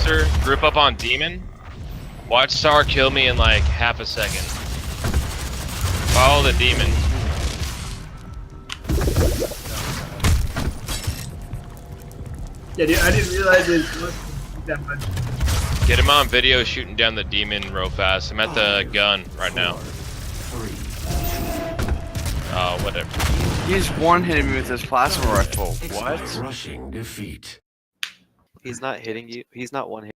monster, group up on demon. Watch Saar kill me in like half a second. Follow the demon. Yeah, dude, I didn't realize it was that much. Get him on video shooting down the demon real fast. I'm at the gun right now. Oh, whatever. He's one-hitting me with his plasma rifle. What? Crushing defeat. He's not hitting you. He's not one hit.